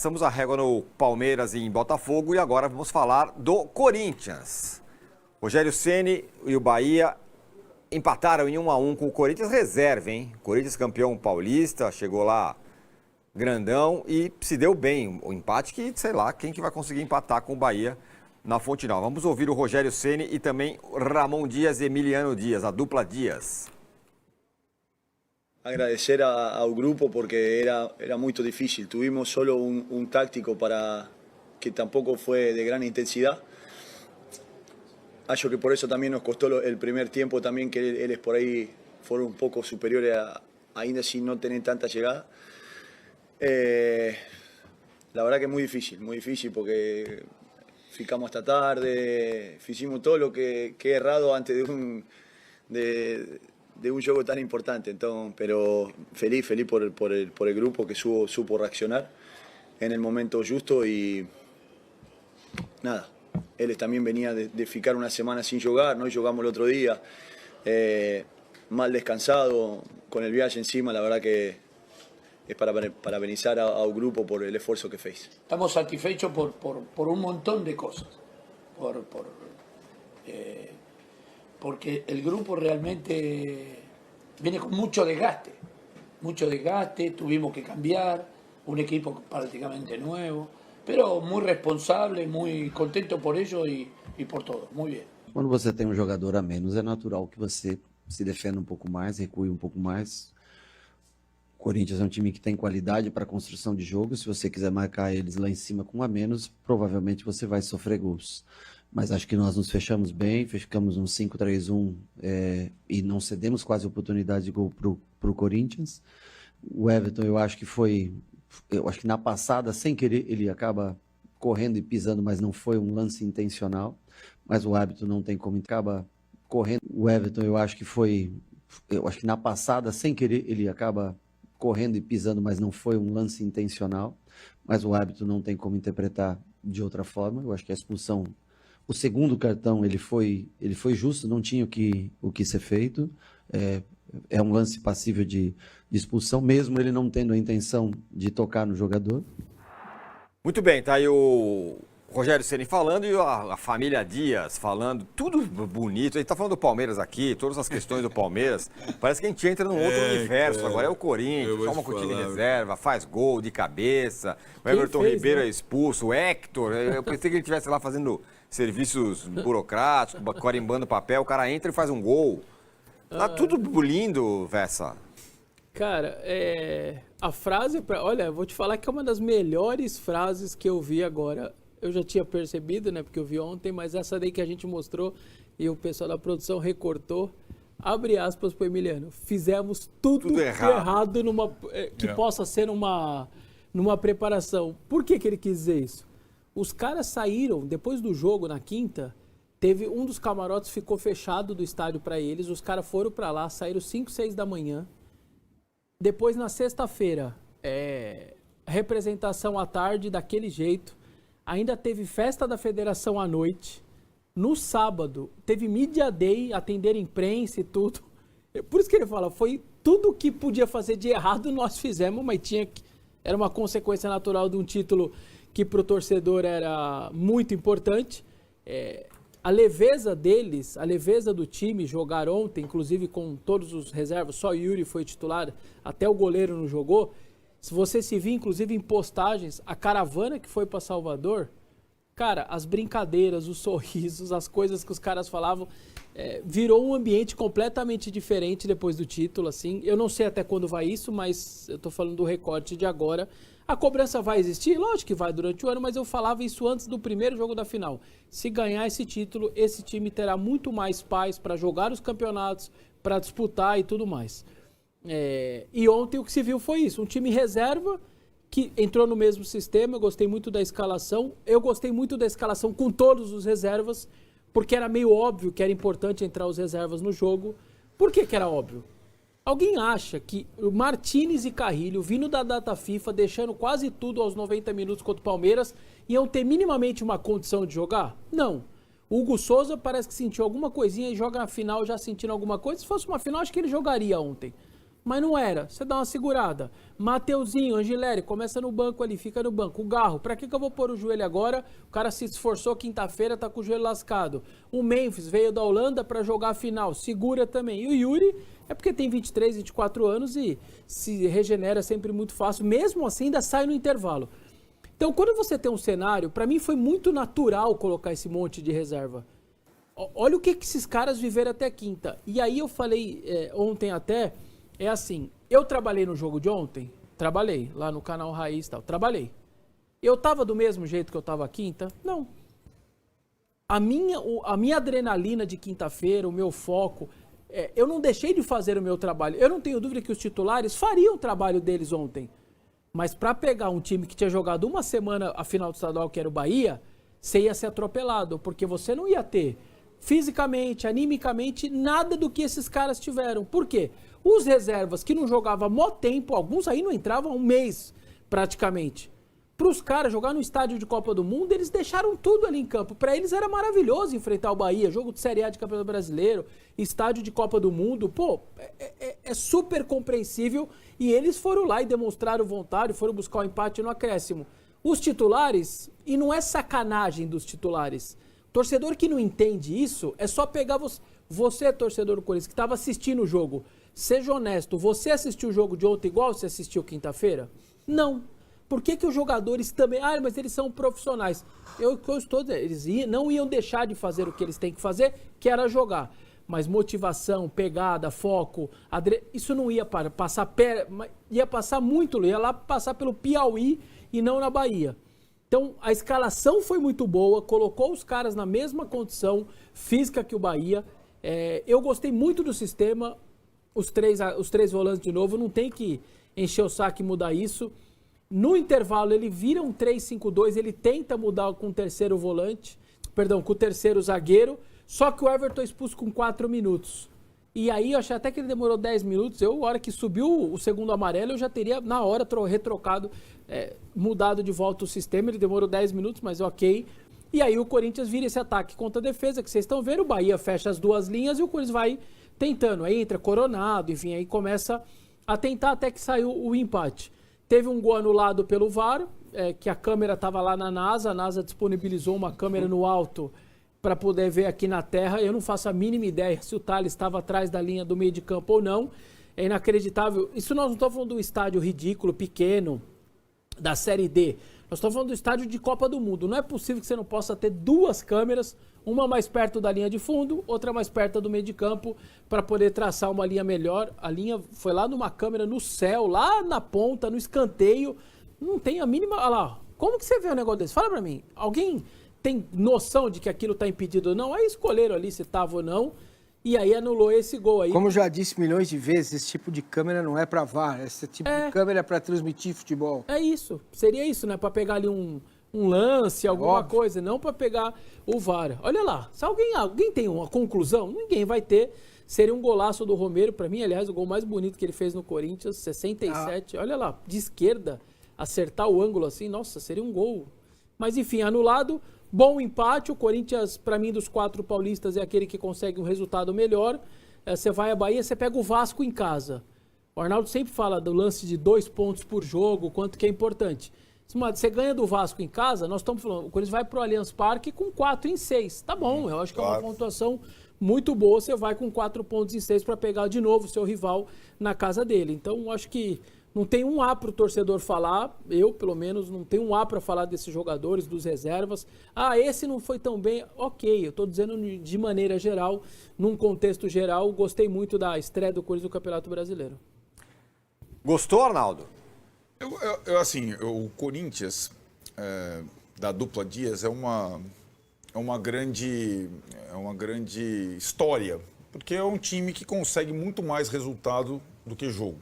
Passamos a régua no Palmeiras e em Botafogo e agora vamos falar do Corinthians. Rogério Ceni e o Bahia empataram em 1-1 com o Corinthians reserva, hein? Corinthians campeão paulista, chegou lá grandão e se deu bem. O empate que, sei lá, quem que vai conseguir empatar com o Bahia na Fonte Nova. Vamos ouvir o Rogério Ceni e também o Ramon Dias e Emiliano Dias, a dupla Dias. Agradecer ao grupo porque era muito difícil. Tuvimos solo un táctico para que tampoco fue de gran intensidad. Acho que por eso también nos costó el primer tiempo también que eles por ahí fueron un poco superiores ainda sin no tener tanta llegada. La verdad que es muy difícil porque ficamos hasta tarde, hicimos todo lo que he errado antes de un juego tan importante, entonces, pero feliz por el grupo que supo reaccionar en el momento justo y nada, él también venía de ficar una semana sin jugar, ¿no? Y jugamos el otro día, mal descansado, con el viaje encima, la verdad que es para parabenizar al grupo por el esfuerzo que fez. Estamos satisfechos por un montón de cosas, porque el grupo realmente viene con mucho desgaste, tuvimos que cambiar, un equipo prácticamente nuevo, pero muy responsable, muy contento por ello y por todo, muy bien. Quando você tem jogador a menos, é natural que você se defenda pouco mais, recue pouco mais. O Corinthians é um time que tem qualidade para construção de jogo, se você quiser marcar eles lá em cima com um a menos, provavelmente você vai sofrer gols. Mas acho que nós nos fechamos bem, ficamos um 5-3-1 e não cedemos quase oportunidade de gol para o Corinthians. O Everton, eu acho que na passada, sem querer, ele acaba correndo e pisando, mas não foi um lance intencional. Mas o árbitro não tem como, acaba correndo. O Everton, eu acho que na passada, sem querer, ele acaba correndo e pisando, mas não foi um lance intencional. Mas o árbitro não tem como interpretar de outra forma. Eu acho que a expulsão, o segundo cartão, ele foi justo, não tinha o que ser feito. É um lance passível de expulsão, mesmo ele não tendo a intenção de tocar no jogador. Muito bem, tá aí o Rogério Ceni falando e a família Dias falando, tudo bonito. A gente tá falando do Palmeiras aqui, todas as questões do Palmeiras. Parece que a gente entra num outro universo. Cara, agora é o Corinthians, toma com o time reserva, faz gol de cabeça. O Everton Ribeiro é expulso, o Hector. Eu pensei que ele estivesse lá fazendo serviços burocráticos, carimbando papel. O cara entra e faz um gol. Tá tudo lindo, Vessa. Cara, a frase, olha, eu vou te falar que é uma das melhores frases que eu vi agora. Eu já tinha percebido, né, porque eu vi ontem, mas essa daí que a gente mostrou e o pessoal da produção recortou, abre aspas pro Emiliano, fizemos tudo errado que possa ser numa preparação. Por que ele quis dizer isso? Os caras saíram, depois do jogo, na quinta, teve um dos camarotes ficou fechado do estádio para eles, os caras foram para lá, saíram 5, 6 da manhã. Depois, na sexta-feira, representação à tarde, daquele jeito. Ainda teve festa da federação à noite. No sábado, teve Media Day, atender imprensa e tudo. Por isso que ele fala, foi tudo que podia fazer de errado nós fizemos, mas era uma consequência natural de um título que para o torcedor era muito importante. A leveza deles, a leveza do time, jogar ontem, inclusive com todos os reservas, só Yuri foi titular, até o goleiro não jogou. Se você se vir, inclusive, em postagens, a caravana que foi para Salvador, cara, as brincadeiras, os sorrisos, as coisas que os caras falavam, virou um ambiente completamente diferente depois do título, assim. Eu não sei até quando vai isso, mas eu tô falando do recorte de agora. A cobrança vai existir? Lógico que vai durante o ano, mas eu falava isso antes do primeiro jogo da final. Se ganhar esse título, esse time terá muito mais paz para jogar os campeonatos, para disputar e tudo mais. E ontem o que se viu foi isso, um time reserva que entrou no mesmo sistema. Eu gostei muito da escalação, com todos os reservas, porque era meio óbvio que era importante entrar os reservas no jogo. Por que era óbvio? Alguém acha que o Martínez e Carrilho, vindo da data FIFA, deixando quase tudo aos 90 minutos contra o Palmeiras, iam ter minimamente uma condição de jogar? Não. O Hugo Souza parece que sentiu alguma coisinha e joga na final já sentindo alguma coisa. Se fosse uma final, acho que ele jogaria ontem. Mas não era. Você dá uma segurada. Mateuzinho, Angileri, começa no banco ali, fica no banco. O Garro, pra que eu vou pôr o joelho agora? O cara se esforçou quinta-feira, tá com o joelho lascado. O Memphis veio da Holanda pra jogar a final, segura também. E o Yuri é porque tem 23, 24 anos e se regenera sempre muito fácil. Mesmo assim, ainda sai no intervalo. Então, quando você tem um cenário, pra mim foi muito natural colocar esse monte de reserva. Olha o que esses caras viveram até quinta. E aí eu falei ontem até... É assim, eu trabalhei no jogo de ontem, trabalhei lá no canal Raiz e tal, trabalhei. Eu tava do mesmo jeito que eu tava quinta? Não. A minha adrenalina de quinta-feira, o meu foco, eu não deixei de fazer o meu trabalho. Eu não tenho dúvida que os titulares fariam o trabalho deles ontem. Mas para pegar um time que tinha jogado uma semana a final do estadual, que era o Bahia, você ia ser atropelado, porque você não ia ter fisicamente, animicamente, nada do que esses caras tiveram. Por quê? Os reservas que não jogavam há mó tempo, alguns aí não entravam há um mês, praticamente. Para os caras jogar no estádio de Copa do Mundo, eles deixaram tudo ali em campo. Para eles era maravilhoso enfrentar o Bahia, jogo de Série A de Campeonato Brasileiro, estádio de Copa do Mundo. Pô, é super compreensível e eles foram lá e demonstraram vontade, foram buscar o empate no acréscimo. Os titulares, e não é sacanagem dos titulares, torcedor que não entende isso, é só pegar você torcedor do Corinthians, que estava assistindo o jogo. Seja honesto, você assistiu o jogo de ontem igual você assistiu quinta-feira? Não. Por que os jogadores também... Ah, mas eles são profissionais. Eu estou dizendo, eles não iam deixar de fazer o que eles têm que fazer, que era jogar. Mas motivação, pegada, foco, isso não ia passar... Ia passar muito, ia lá passar pelo Piauí e não na Bahia. Então, a escalação foi muito boa, colocou os caras na mesma condição física que o Bahia. Eu gostei muito do sistema... Os três volantes de novo, não tem que encher o saco e mudar isso. No intervalo, ele vira um 3-5-2, ele tenta mudar com o terceiro volante, com o terceiro zagueiro, só que o Everton é expulso com 4 minutos. E aí, eu achei até que ele demorou 10 minutos, a hora que subiu o segundo amarelo, eu já teria, na hora, retrocado, mudado de volta o sistema, ele demorou 10 minutos, mas ok. E aí o Corinthians vira esse ataque contra a defesa, que vocês estão vendo, o Bahia fecha as duas linhas e o Corinthians vai... tentando, aí entra Coronado, enfim, aí começa a tentar até que saiu o empate. Teve um gol anulado pelo VAR, que a câmera estava lá na NASA, a NASA disponibilizou uma câmera no alto para poder ver aqui na terra. Eu não faço a mínima ideia se o Thales estava atrás da linha do meio de campo ou não. É inacreditável. Isso nós não estamos falando do estádio ridículo, pequeno, da Série D. Nós estamos falando do estádio de Copa do Mundo. Não é possível que você não possa ter duas câmeras, uma mais perto da linha de fundo, outra mais perto do meio de campo, para poder traçar uma linha melhor. A linha foi lá numa câmera no céu, lá na ponta, no escanteio. Não tem a mínima... Olha lá, como que você vê um negócio desse? Fala para mim. Alguém tem noção de que aquilo está impedido ou não? Aí escolheram ali se estava ou não. E aí anulou esse gol aí. Como eu já disse milhões de vezes, esse tipo de câmera não é para VAR, esse tipo de câmera é para transmitir futebol. É isso, seria isso, né? Para pegar ali um lance, alguma coisa, não para pegar o VAR. Olha lá, se alguém tem uma conclusão, ninguém vai ter. Seria um golaço do Romero, para mim, aliás, o gol mais bonito que ele fez no Corinthians, 67. Olha lá, de esquerda, acertar o ângulo assim, nossa, seria um gol. Mas enfim, anulado. Bom empate, o Corinthians, para mim, dos 4 paulistas, é aquele que consegue um resultado melhor. Você vai à Bahia, você pega o Vasco em casa. O Arnaldo sempre fala do lance de 2 pontos por jogo, quanto que é importante. Você ganha do Vasco em casa, nós estamos falando, o Corinthians vai pro Allianz Parque com 4 em 6. Tá bom, eu acho que é uma pontuação muito boa, você vai com 4 pontos em 6 para pegar de novo o seu rival na casa dele. Então, acho que não tem um A para o torcedor falar, eu, pelo menos, não tenho um A para falar desses jogadores, dos reservas. Ah, esse não foi tão bem. Ok, eu estou dizendo de maneira geral, num contexto geral, gostei muito da estreia do Corinthians no Campeonato Brasileiro. Gostou, Arnaldo? O Corinthians, da dupla Dias, é uma grande história, porque é um time que consegue muito mais resultado do que jogo,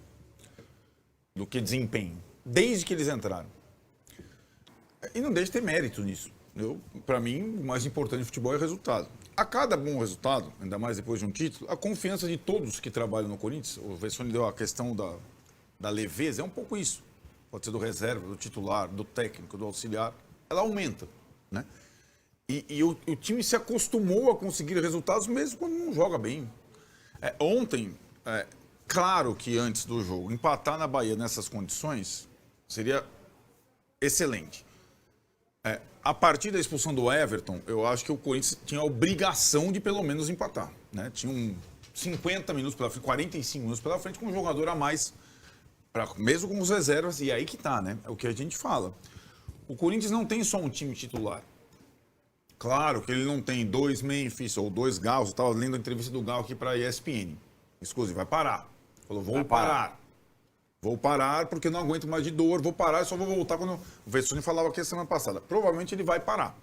do que desempenho, desde que eles entraram. E não deixa de ter mérito nisso. Para mim, o mais importante do futebol é o resultado. A cada bom resultado, ainda mais depois de um título, a confiança de todos que trabalham no Corinthians, o Vessone deu a questão da leveza, é um pouco isso. Pode ser do reserva, do titular, do técnico, do auxiliar. Ela aumenta, né? E o time se acostumou a conseguir resultados mesmo quando não joga bem. Ontem, Claro que antes do jogo, empatar na Bahia nessas condições seria excelente. A partir da expulsão do Everton, eu acho que o Corinthians tinha a obrigação de pelo menos empatar, né? Tinha 50 minutos pela frente, 45 minutos pela frente com um jogador a mais, mesmo com os reservas, e aí que tá, né? É o que a gente fala. O Corinthians não tem só um time titular. Claro que ele não tem 2 Memphis ou 2 Gauss. Eu estava lendo a entrevista do Gauss aqui para a ESPN. Exclusive, vai parar. Falou, vou parar. Vou parar porque não aguento mais de dor, vou parar e só vou voltar quando... O Vessone falava aqui a semana passada. Provavelmente ele vai parar.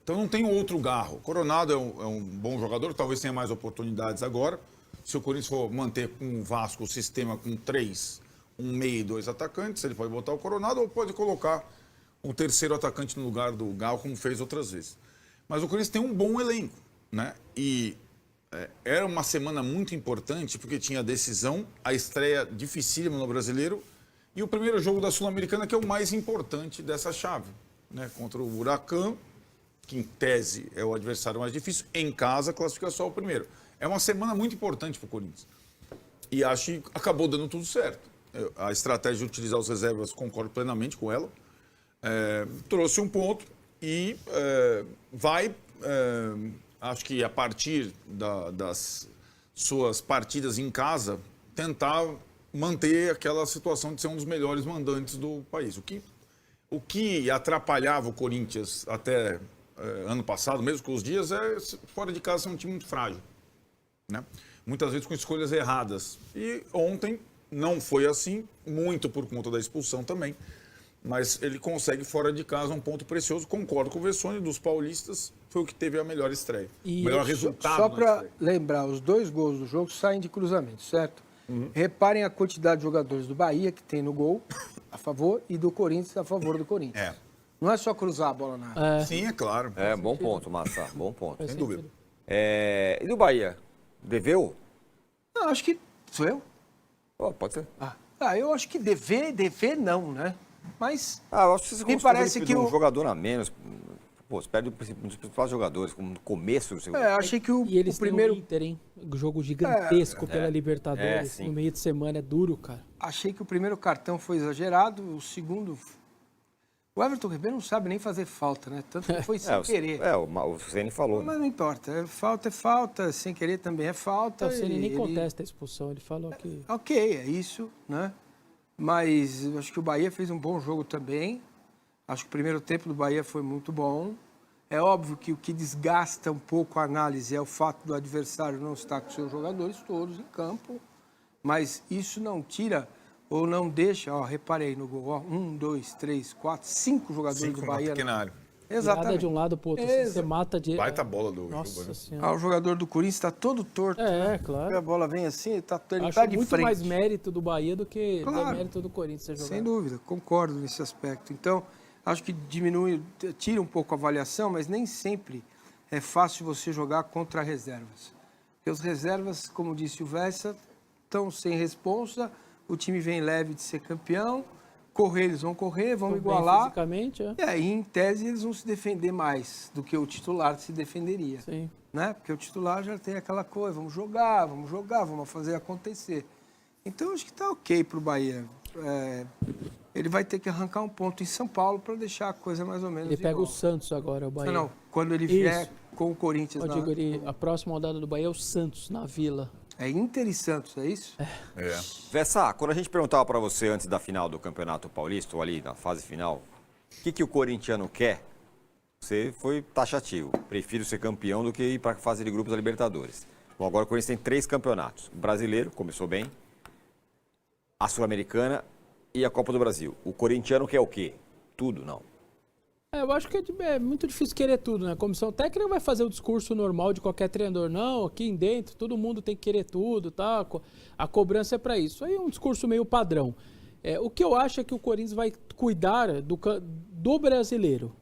Então não tem outro Garro. Coronado é um bom jogador, talvez tenha mais oportunidades agora. Se o Corinthians for manter com o Vasco o sistema com 3, um meio e 2 atacantes, ele pode botar o Coronado ou pode colocar o terceiro atacante no lugar do Garro, como fez outras vezes. Mas o Corinthians tem um bom elenco, né? E era uma semana muito importante porque tinha a decisão, a estreia dificílima no Brasileiro e o primeiro jogo da Sul-Americana, que é o mais importante dessa chave, né? Contra o Huracão, que em tese é o adversário mais difícil, em casa classifica só o primeiro. É uma semana muito importante para o Corinthians. E acho que acabou dando tudo certo. A estratégia de utilizar os reservas, concordo plenamente com ela. Trouxe um ponto e acho que a partir das suas partidas em casa, tentar manter aquela situação de ser um dos melhores mandantes do país. O que atrapalhava o Corinthians até ano passado, mesmo com os dias, fora de casa ser um time muito frágil, né? Muitas vezes com escolhas erradas. E ontem não foi assim, muito por conta da expulsão também. Mas ele consegue, fora de casa, um ponto precioso. Concordo com o Vessone, dos paulistas, foi o que teve a melhor estreia. O melhor resultado. Só para lembrar, os 2 gols do jogo saem de cruzamento, certo? Reparem a quantidade de jogadores do Bahia que tem no gol a favor e do Corinthians a favor do Corinthians. Não é só cruzar a bola na área. Sim, é claro. Bom ponto, Massa, bom ponto. Sem dúvida. E do Bahia? Deveu? Não, acho que... Sou eu? Pode ser. Eu acho que dever não, né? Mas eu acho que você me parece que um jogador a menos. Pô, você perde um dos principais jogadores, como no começo do segundo. Achei que E eles o primeiro... têm o Inter, hein? Um jogo gigantesco pela Libertadores. No meio de semana é duro, cara. Achei que o primeiro cartão foi exagerado, o segundo... O Everton Ribeiro não sabe nem fazer falta, né? Tanto que foi sem querer. O Ceni falou. Mas não importa. Falta é falta, sem querer também é falta. O Ceni nem contesta a expulsão, ele falou que... Ok, é isso, né? Mas acho que o Bahia fez um bom jogo também. Acho que o primeiro tempo do Bahia foi muito bom. É óbvio que o que desgasta um pouco a análise é o fato do adversário não estar com seus jogadores todos em campo. Mas isso não tira ou não deixa... reparei no gol. 1, 2, 3, 4, 5 jogadores do Bahia. Exatamente. Nada de um lado pro outro. Assim, você mata de... Baita bola do... Nossa Senhora. O jogador do Corinthians está todo torto. Claro. A bola vem assim, ele está de muito frente. Mais mérito do Bahia do que mérito do Corinthians ser jogar. Sem dúvida, concordo nesse aspecto. Então, acho que tira um pouco a avaliação, mas nem sempre é fácil você jogar contra reservas. Porque os reservas, como disse o Vessa, estão sem responsa, o time vem leve de ser campeão, eles vão correr, vão igualar. Fisicamente, E aí, em tese, eles vão se defender mais do que o titular se defenderia. Sim. Né? Porque o titular já tem aquela coisa, vamos jogar, vamos fazer acontecer. Então, acho que está ok para o Bahia. Ele vai ter que arrancar um ponto em São Paulo para deixar a coisa mais ou menos Ele pega igual. o Santos agora, o Bahia. Não, quando ele vier com o Corinthians. A próxima rodada do Bahia é o Santos, na Vila. É Inter e Santos, é isso? Vessa, quando a gente perguntava para você antes da final do Campeonato Paulista, ou ali na fase final, o que o corintiano quer, você foi taxativo. Prefiro ser campeão do que ir para a fase de grupos da Libertadores. Bom, agora o Corinthians tem 3 campeonatos. O brasileiro, começou bem, a Sul-Americana e a Copa do Brasil. O corintiano quer o quê? Tudo, não. Eu acho que é muito difícil querer tudo, né? A comissão técnica vai fazer o discurso normal de qualquer treinador. Não, aqui em dentro todo mundo tem que querer tudo, tá? A cobrança é para isso. Aí é um discurso meio padrão. O que eu acho é que o Corinthians vai cuidar do brasileiro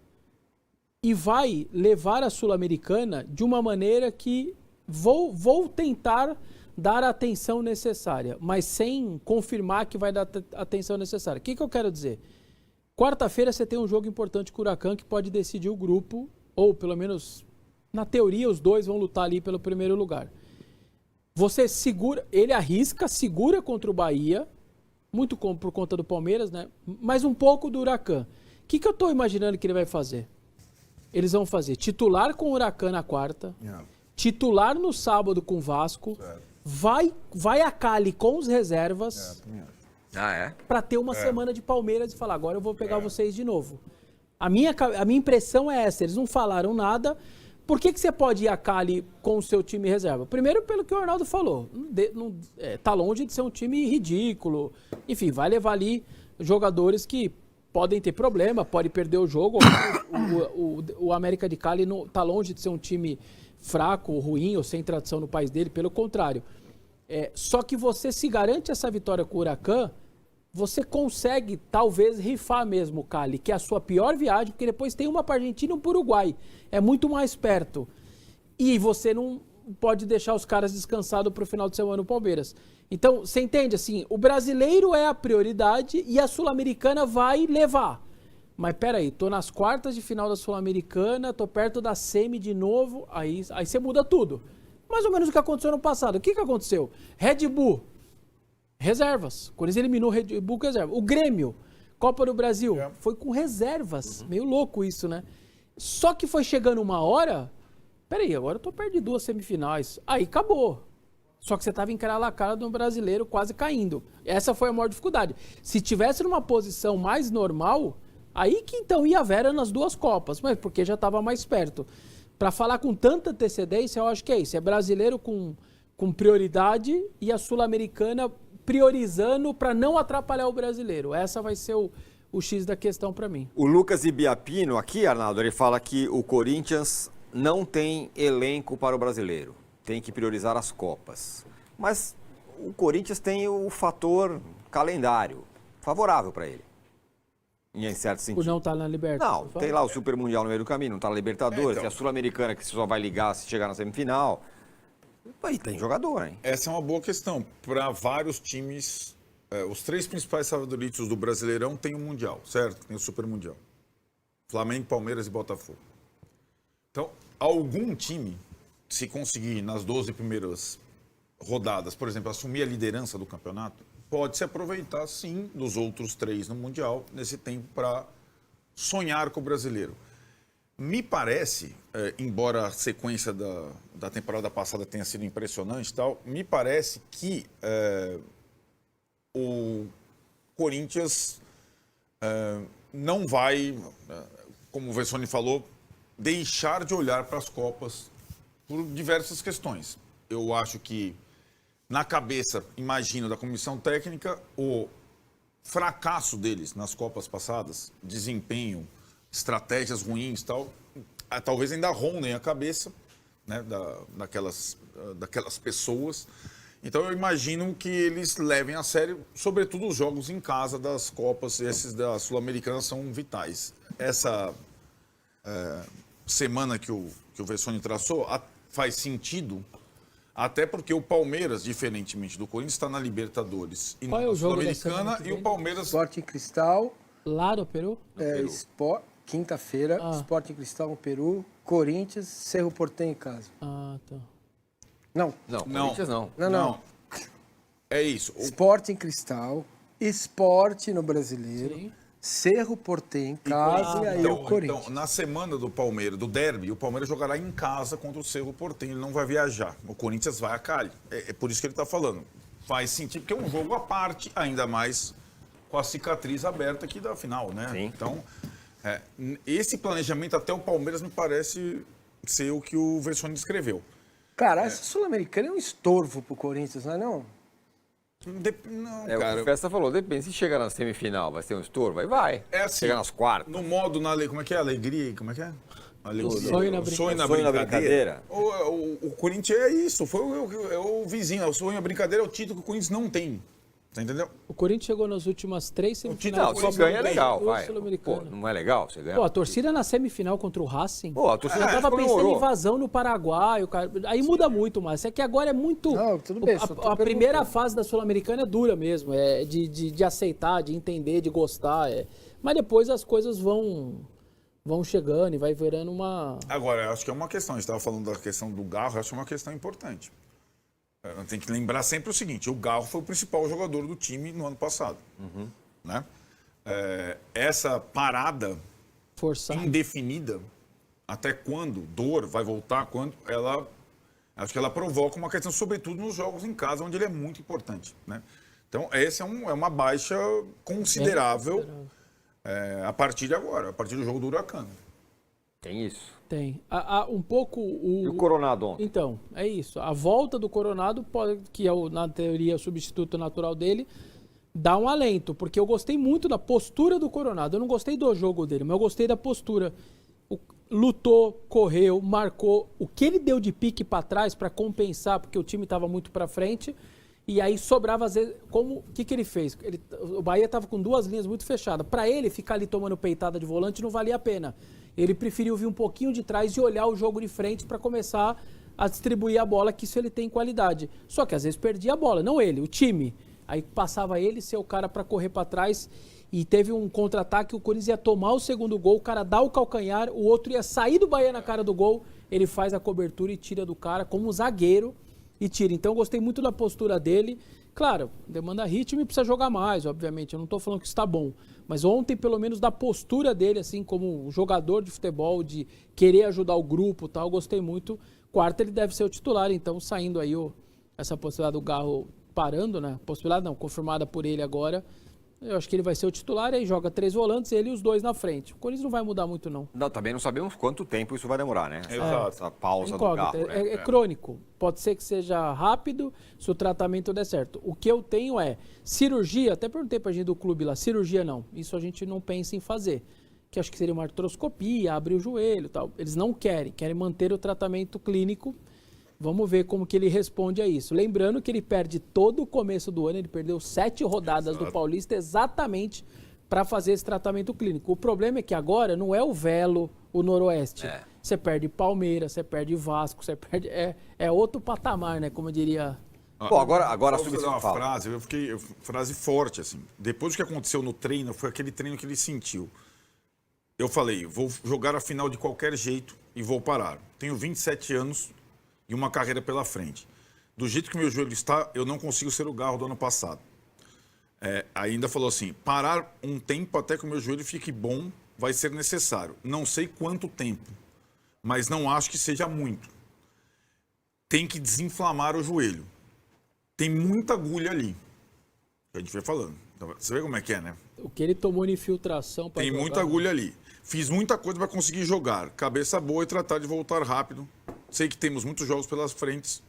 e vai levar a Sul-Americana de uma maneira que vou tentar dar a atenção necessária, mas sem confirmar que vai dar a atenção necessária. O que eu quero dizer? Quarta-feira você tem um jogo importante com o Huracan que pode decidir o grupo, ou pelo menos, na teoria, os dois vão lutar ali pelo primeiro lugar. Você segura, ele arrisca, segura contra o Bahia, muito por conta do Palmeiras, né? Mas um pouco do Huracan. O que eu tô imaginando que ele vai fazer? Eles vão fazer titular com o Huracan na quarta, titular no sábado com o Vasco, vai a Cali com os reservas para ter uma semana de Palmeiras e falar, agora eu vou pegar vocês de novo. A minha impressão é essa, eles não falaram nada. Por que você pode ir a Cali com o seu time reserva? Primeiro, pelo que o Arnaldo falou, tá longe de ser um time ridículo. Enfim, vai levar ali jogadores que podem ter problema, pode perder o jogo. O América de Cali não, tá longe de ser um time fraco, ruim ou sem tradição no país dele, pelo contrário. Só que você se garante essa vitória com o Huracan, você consegue talvez rifar mesmo o Cali, que é a sua pior viagem, porque depois tem uma para Argentina e um para o Uruguai. É muito mais perto. E você não pode deixar os caras descansados para o final de semana no Palmeiras. Então, você entende assim, o brasileiro é a prioridade e a Sul-Americana vai levar. Mas peraí, tô nas quartas de final da Sul-Americana, tô perto da semi de novo, aí você muda tudo. Mais ou menos o que aconteceu no passado. O que aconteceu? Red Bull, reservas. O Corinthians eliminou o Red Bull com reserva. O Grêmio, Copa do Brasil, foi com reservas. Meio louco isso, né? Só que foi chegando uma hora, peraí, agora eu tô perto de 2 semifinais. Aí acabou. Só que você tava encarando a cara de um brasileiro quase caindo. Essa foi a maior dificuldade. Se tivesse numa posição mais normal, aí que então ia a Vera nas 2 Copas, mas porque já estava mais perto. Para falar com tanta antecedência, eu acho que é isso. É brasileiro com prioridade e a Sul-Americana priorizando para não atrapalhar o brasileiro. Essa vai ser o X da questão para mim. O Lucas Ibiapino aqui, Arnaldo, ele fala que o Corinthians não tem elenco para o brasileiro. Tem que priorizar as Copas. Mas o Corinthians tem o fator calendário favorável para ele. Em certo sentido. Por não estar na Libertadores. Não, tem lá o Super Mundial no meio do caminho, não está na Libertadores, tem a Sul-Americana que você só vai ligar se chegar na semifinal. Aí tem jogador, hein? Essa é uma boa questão. Para vários times, os 3 principais favoritos do Brasileirão têm o Mundial, certo? Tem o Super Mundial. Flamengo, Palmeiras e Botafogo. Então, algum time, se conseguir nas 12 primeiras rodadas, por exemplo, assumir a liderança do campeonato, pode se aproveitar, sim, dos outros 3 no Mundial, nesse tempo para sonhar com o brasileiro. Me parece, embora a sequência da temporada passada tenha sido impressionante e tal, me parece que o Corinthians não vai, como o Vessone falou, deixar de olhar para as Copas por diversas questões. Eu acho que, na cabeça, imagino, da comissão técnica, o fracasso deles nas Copas passadas, desempenho, estratégias ruins e tal, talvez ainda rondem a cabeça, né, daquelas pessoas. Então eu imagino que eles levem a sério, sobretudo os jogos em casa das Copas, esses da Sul-Americana são vitais. Essa semana que o Vessone traçou faz sentido, até porque o Palmeiras, diferentemente do Corinthians, está na Libertadores e Qual é na o jogo da Sul-Americana, semana que e o vem? Palmeiras... Sporting Cristal, Lá no Peru? quinta-feira, Sporting Cristal no Peru, Corinthians, Cerro Porteño em casa. Ah, tá. Não, Corinthians não. não. É isso. Sporting Cristal, Sport no Brasileiro, Sim. Cerro Porteño em casa e aí o Corinthians. Então, na semana do Palmeiras, do derby, o Palmeiras jogará em casa contra o Cerro Porteño, ele não vai viajar. O Corinthians vai a Cali. É por isso que ele está falando. Faz sentido, porque é um jogo à parte, ainda mais com a cicatriz aberta aqui da final, né? Sim. Então, esse planejamento até o Palmeiras me parece ser o que o Vessone descreveu. Cara, essa Sul-Americana é um estorvo pro Corinthians, não é não? Não, O cara. que o Festa falou, depende, se chegar na semifinal, vai ser um estorvo, aí vai. É assim, chegar nas quartas. No modo, como é que é? Alegria, como é que é? Alegria. Sonho na Sonho na brincadeira. O Corinthians é isso, foi o vizinho. O sonho, a brincadeira é o título que o Corinthians não tem. Você entendeu? O Corinthians chegou nas últimas 3 semifinais. Não, só ganha é legal, do vai. Pô, Sul-Americano. não é legal você ganhar? Pô, a torcida na semifinal contra o Racing. Pô, a torcida já tava pensando em comemorou. invasão no Paraguai. Aí muda muito, mas é que agora é muito. Não, tudo bem, só tô A primeira perguntando. fase da Sul-Americana é dura mesmo, é de aceitar, de entender, de gostar. Mas depois as coisas vão chegando e vai virando uma. Agora, eu acho que é uma questão. A gente estava falando da questão do Garro, eu acho que é uma questão importante. Tem que lembrar sempre o seguinte, o Garro foi o principal jogador do time no ano passado. Né? Essa parada Forçar. indefinida, até quando, dor, vai voltar, quando acho que ela provoca uma questão, sobretudo nos jogos em casa, onde ele é muito importante. Né? Então, essa é uma baixa considerável a partir de agora, a partir do jogo do Huracán. Tem isso. Tem. Um pouco E o Coronado ontem? Então, é isso. A volta do Coronado, que é, na teoria, o substituto natural dele, dá um alento, porque eu gostei muito da postura do Coronado. Eu não gostei do jogo dele, mas eu gostei da postura. Lutou, correu, marcou. O que ele deu de pique para trás para compensar, porque o time estava muito para frente, e aí sobrava às vezes. O que ele fez? O Bahia estava com duas linhas muito fechadas. Para ele ficar ali tomando peitada de volante não valia a pena. Ele preferiu vir um pouquinho de trás e olhar o jogo de frente para começar a distribuir a bola, que isso ele tem qualidade. Só que às vezes perdia a bola, não ele, o time. Aí passava ele ser o cara para correr para trás e teve um contra-ataque, o Corinthians ia tomar o segundo gol, o cara dá o calcanhar, o outro ia sair do Bahia na cara do gol, ele faz a cobertura e tira do cara como um zagueiro e tira. Então eu gostei muito da postura dele. Claro, demanda ritmo e precisa jogar mais, obviamente. Eu não estou falando que está bom. Mas ontem, pelo menos, da postura dele, assim, como jogador de futebol, de querer ajudar o grupo e tal, eu gostei muito. Quarta, ele deve ser o titular, então, saindo aí essa possibilidade do Garro parando, né? Possibilidade não, confirmada por ele agora. Eu acho que ele vai ser o titular, aí joga 3 volantes, ele e os 2 na frente. O Corinthians não vai mudar muito, não. Não, também não sabemos quanto tempo isso vai demorar, né? Essa pausa do Incógnita. Garro, né? É crônico. Pode ser que seja rápido, se o tratamento der certo. O que eu tenho é cirurgia, até perguntei pra gente do clube lá, cirurgia não. Isso a gente não pensa em fazer. Que acho que seria uma artroscopia, abrir o joelho e tal. Eles não querem manter o tratamento clínico. Vamos ver como que ele responde a isso. Lembrando que ele perde todo o começo do ano, ele perdeu 7 rodadas do Paulista exatamente para fazer esse tratamento clínico. O problema é que agora não é o Velo, o Noroeste. Você perde Palmeiras, você perde Vasco, você perde... É outro patamar, né? Como eu diria... Bom, agora Só fazer uma frase, frase forte, assim. Depois do que aconteceu no treino, foi aquele treino que ele sentiu. Eu falei, vou jogar a final de qualquer jeito e vou parar. Tenho 27 anos... e uma carreira pela frente. Do jeito que meu joelho está, eu não consigo ser o Garro do ano passado. Ainda falou assim, parar um tempo até que o meu joelho fique bom vai ser necessário. Não sei quanto tempo, mas não acho que seja muito. Tem que desinflamar o joelho. Tem muita agulha ali. A gente vai falando. Você vê como é que é, né? O que ele tomou de infiltração... Tem muita agulha ali. Fiz muita coisa para conseguir jogar. Cabeça boa e tratar de voltar rápido. Sei que temos muitos jogos pelas frentes.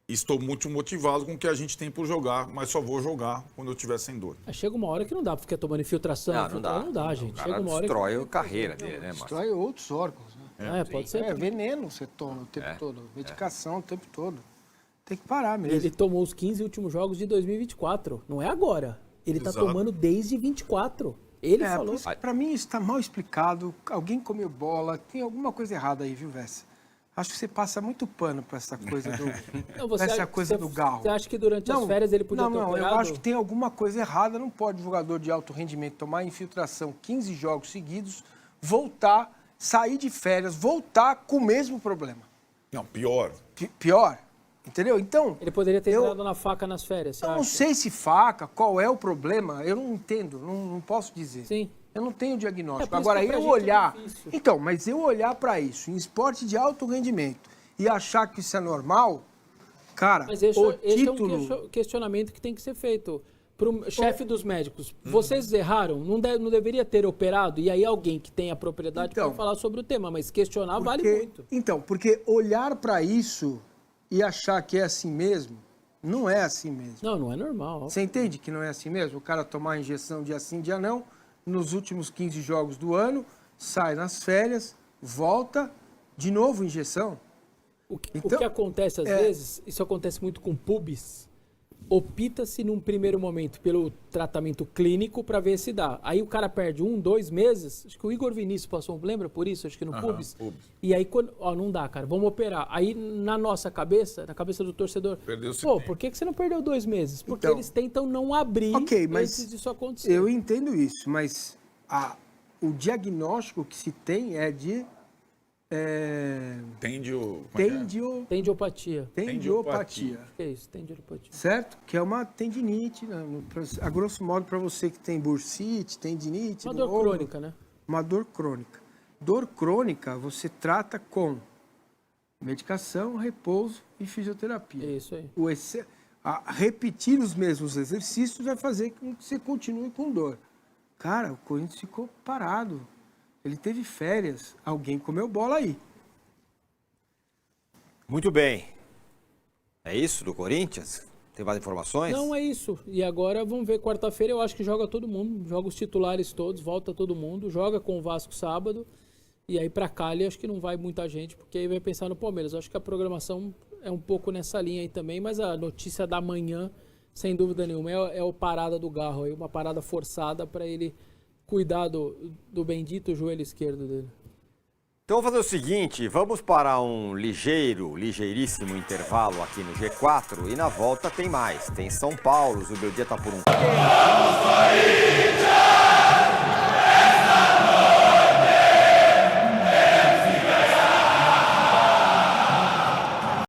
Estou muito motivado com o que a gente tem por jogar, mas só vou jogar quando eu estiver sem dor. Chega uma hora que não dá, porque tomando infiltração. Não dá, gente. Chega uma hora destrói a carreira dele, né, Márcio? Destrói outros órgãos. Né? Pode ser. Veneno você toma o tempo todo. Medicação o tempo todo. Tem que parar mesmo. Ele tomou os 15 últimos jogos de 2024. Não é agora. Ele tá tomando desde 24. Ele falou. Pra mim isso tá mal explicado. Alguém comeu bola. Tem alguma coisa errada aí, viu, Vessa? Acho que você passa muito pano para essa coisa do Garro. Você acha que durante as férias ele podia ter operado? Eu acho que tem alguma coisa errada. Não pode jogador de alto rendimento tomar infiltração 15 jogos seguidos, voltar, sair de férias, voltar com o mesmo problema. Não, pior. Pior? Entendeu? Então... Ele poderia ter entrado na faca nas férias, Eu não sei se faca, qual é o problema, eu não entendo, não posso dizer. Sim. Eu não tenho diagnóstico. Agora, eu olhar... Então, mas eu olhar para isso, em esporte de alto rendimento, e achar que isso é normal, cara, mas esse é um questionamento que tem que ser feito. Para o chefe dos médicos, vocês erraram? Não deveria ter operado? E aí alguém que tem a propriedade pode falar sobre o tema, mas questionar vale muito. Então, porque olhar para isso e achar que é assim mesmo, não é assim mesmo. Não é normal. Você entende que não é assim mesmo? O cara tomar injeção dia sim, dia não, nos últimos 15 jogos do ano, sai nas férias, volta, de novo injeção. O que acontece às vezes, isso acontece muito com pubs, opta-se num primeiro momento pelo tratamento clínico para ver se dá. Aí o cara perde 1, 2 meses, acho que o Igor Vinícius passou, lembra por isso? Acho que no pubs. E aí, não dá, cara, vamos operar. Aí na nossa cabeça, na cabeça do torcedor, por que você não perdeu 2 meses? Porque eles tentam não abrir antes disso acontecer. Eu entendo isso, mas o diagnóstico que se tem é de Tendiopatia. Tendiopatia. Que é isso? Tendiopatia. Certo? Que é uma tendinite, né? A grosso modo, para você que tem bursite, tendinite... Uma do dor ombro, crônica, né? Uma dor crônica. Dor crônica você trata com medicação, repouso e fisioterapia. É isso aí. Repetir os mesmos exercícios vai fazer com que você continue com dor. Cara, o Corinthians ficou parado. Ele teve férias. Alguém comeu bola aí. Muito bem. É isso do Corinthians? Tem mais informações? Não, é isso. E agora vamos ver, quarta-feira eu acho que joga todo mundo, joga os titulares todos, volta todo mundo, joga com o Vasco sábado, e aí pra Cali acho que não vai muita gente, porque aí vai pensar no Palmeiras. Eu acho que a programação é um pouco nessa linha aí também, mas a notícia da manhã, sem dúvida nenhuma, é o parada do Garro aí, uma parada forçada para ele cuidar do bendito joelho esquerdo dele. Então vamos fazer o seguinte, vamos para um ligeiríssimo intervalo aqui no G4 e na volta tem mais. Tem São Paulo, o Beldia tá por um...